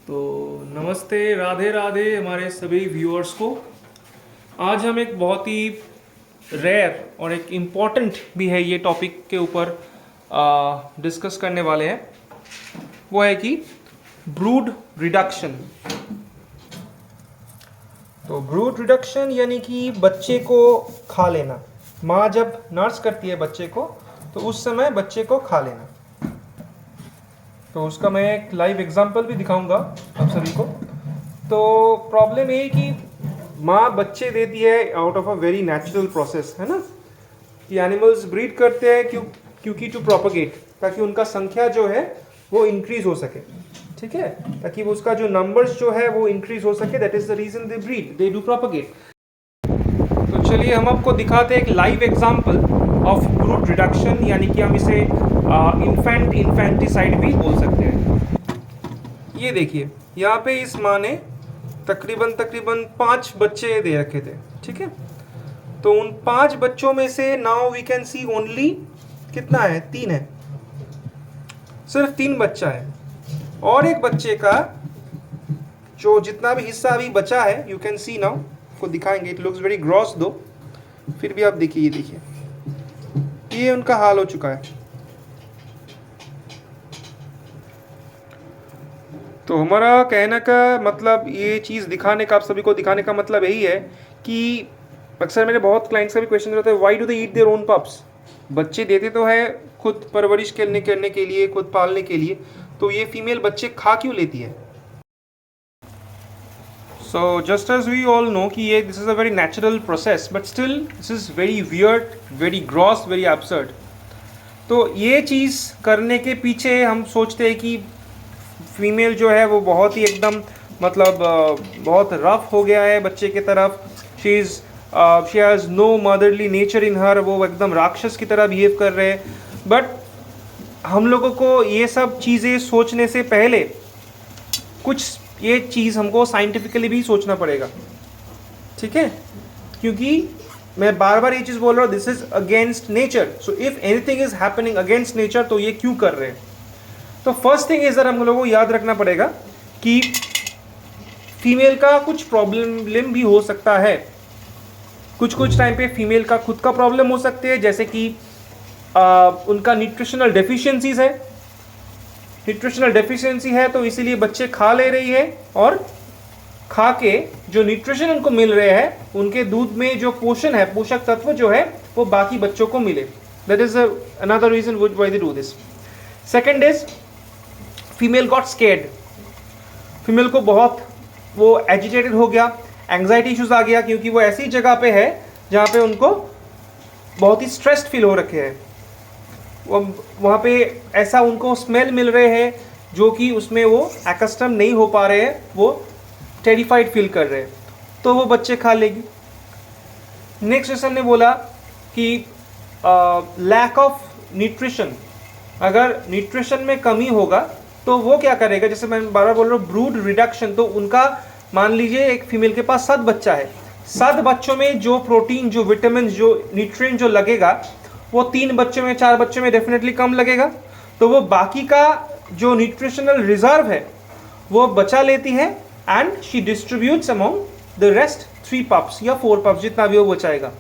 तो नमस्ते, राधे राधे हमारे सभी व्यूअर्स को। आज हम एक बहुत ही रेयर और एक इम्पॉर्टेंट भी है ये टॉपिक के ऊपर डिस्कस करने वाले हैं। वो है कि ब्रूड रिडक्शन। तो ब्रूड रिडक्शन यानी कि बच्चे को खा लेना। माँ जब नर्स करती है बच्चे को तो उस समय बच्चे को खा लेना। तो उसका मैं एक लाइव एग्जांपल भी दिखाऊंगा आप सभी को। तो प्रॉब्लम ये है कि माँ बच्चे देती है out of a very natural process, है ना। कि एनिमल्स ब्रीड करते हैं क्योंकि टू प्रोपगेट, ताकि उनका संख्या जो है वो इंक्रीज हो सके, ठीक है, ताकि वो उसका जो नंबर्स जो है वो इंक्रीज हो सके। That is the reason they breed, they do propagate. तो चलिए हम आपको दिखाते हैं एक live example of brood reduction, यानी कि हम इसे इन्फेंटिसाइड भी बोल सकते हैं। ये देखिए, यहाँ पे इस माँ ने तकरीबन 5 बच्चे दे रखे थे, ठीक है। तो उन 5 बच्चों में से now we can see only कितना है, 3 है, सिर्फ 3 बच्चा है। और एक बच्चे का जो जितना भी हिस्सा अभी बचा है, यू कैन सी नाउ, को दिखाएंगे। इट लुक्स वेरी ग्रॉस दो, फिर भी आप देखिए, ये देखिए, ये उनका हाल हो चुका है। तो हमारा कहने का मतलब, ये चीज़ दिखाने का, आप सभी को दिखाने का मतलब यही है कि अक्सर मेरे बहुत क्लाइंट्स का भी क्वेश्चन रहता है, why do they eat their own pups. बच्चे देते तो है खुद परवरिश करने के लिए, खुद पालने के लिए, तो ये फीमेल बच्चे खा क्यों लेती है। So just as we all know कि ये this is a very natural process, but still this is very weird, very gross, very absurd. तो ये चीज़ करने के पीछे हम सोचते हैं कि फीमेल जो है वो बहुत ही एकदम मतलब बहुत रफ हो गया है बच्चे की तरफ। She has no motherly nature in her, वो एकदम राक्षस की तरह बिहेव कर रहे हैं। बट हम लोगों को ये सब चीज़ें सोचने से पहले कुछ ये चीज़ हमको साइंटिफिकली भी सोचना पड़ेगा, ठीक है। क्योंकि मैं बार बार ये चीज़ बोल रहा हूँ, this is against nature. So if anything is happening against nature, तो ये क्यों कर रहे हैं। तो फर्स्ट थिंग इज हम लोगों को याद रखना पड़ेगा कि फीमेल का कुछ प्रॉब्लम भी हो सकता है। कुछ टाइम पे फीमेल का खुद का प्रॉब्लम हो सकते हैं, जैसे कि उनका न्यूट्रिशनल डेफिशिएंसीज है। न्यूट्रिशनल डेफिशिएंसी है तो इसीलिए बच्चे खा ले रही है, और खा के जो न्यूट्रिशन उनको मिल रहे हैं, उनके दूध में जो पोषण है, पोषक तत्व जो है, वो बाकी बच्चों को मिले। That is another reason why they do this. Second is female got scared. Female को बहुत वो एजिटेटेड हो गया, एंग्जाइटी इश्यूज आ गया, क्योंकि वो ऐसी जगह पे है जहाँ पे उनको बहुत ही स्ट्रेस्ड फील हो रखे हैं। वहाँ पे ऐसा उनको स्मेल मिल रहे हैं जो कि उसमें वो एकस्टम नहीं हो पा रहे हैं, वो टेरिफाइड फील कर रहे हैं, तो वो बच्चे खा लेगी। नेक्स्ट सेशन ने बोला कि लैक ऑफ न्यूट्रिशन, अगर न्यूट्रिशन में कमी होगा तो वो क्या करेगा, जैसे मैं बार बार बोल रहा हूँ ब्रूड रिडक्शन। तो उनका मान लीजिए एक फीमेल के पास 7 बच्चा है, 7 बच्चों में जो प्रोटीन, जो विटामिन, जो न्यूट्रिएंट जो लगेगा, वो 3 बच्चों में, 4 बच्चों में डेफिनेटली कम लगेगा। तो वो बाकी का जो न्यूट्रिशनल रिजर्व है वो बचा लेती है, and she distributes among the rest 3 pups या 4 पप्स, जितना भी वो बचाएगा।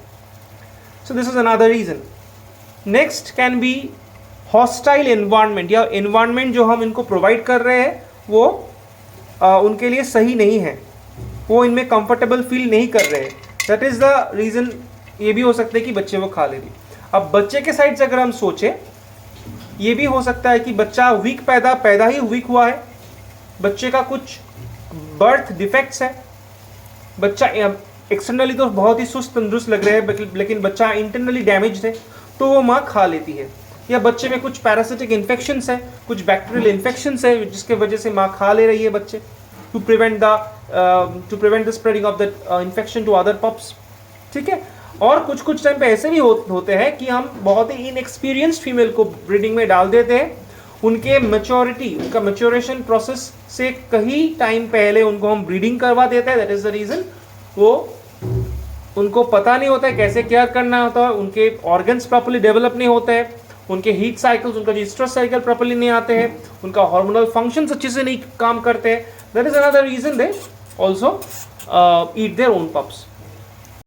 So this is another reason. Next can be hostile environment, या एनवायरनमेंट जो हम इनको प्रोवाइड कर रहे हैं वो उनके लिए सही नहीं है, वो इनमें कंफर्टेबल फील नहीं कर रहे हैं। That is the reason. ये भी हो सकता है कि बच्चे वो खा ले रही। अब बच्चे के साइड से अगर हम सोचें, ये भी हो सकता है कि बच्चा वीक पैदा ही वीक हुआ है, बच्चे का कुछ बर्थ डिफेक्ट्स है, बच्चा एक्सटर्नली तो बहुत ही सुस्त तंदुरुस्त लग रहे हैं, लेकिन बच्चा इंटरनली डैमेज्ड है, तो वो माँ खा लेती है। या बच्चे में कुछ पैरासिटिक इन्फेक्शंस है, कुछ बैक्टीरियल इन्फेक्शंस है, जिसके वजह से माँ खा ले रही है बच्चे, to prevent the spreading of the infection to other pups, ठीक है। और कुछ टाइम पे ऐसे भी होते हैं कि हम बहुत ही इनएक्सपीरियंस्ड फीमेल को ब्रीडिंग में डाल देते हैं। उनके मैच्योरिटी, उनका मैच्योरेशन प्रोसेस से कहीं टाइम पहले उनको हम ब्रीडिंग करवा देते हैं। That is the reason. वो उनको पता नहीं होता है कैसे केयर करना होता है, उनके ऑर्गन्स प्रॉपर्ली डेवलप नहीं होते हैं, उनके हीट साइकिल्स, उनका जो स्ट्रेस साइकिल प्रॉपर्ली नहीं आते हैं, उनका हार्मोनल फंक्शंस अच्छे से नहीं काम करते हैं। That is another reason they also eat their own pups.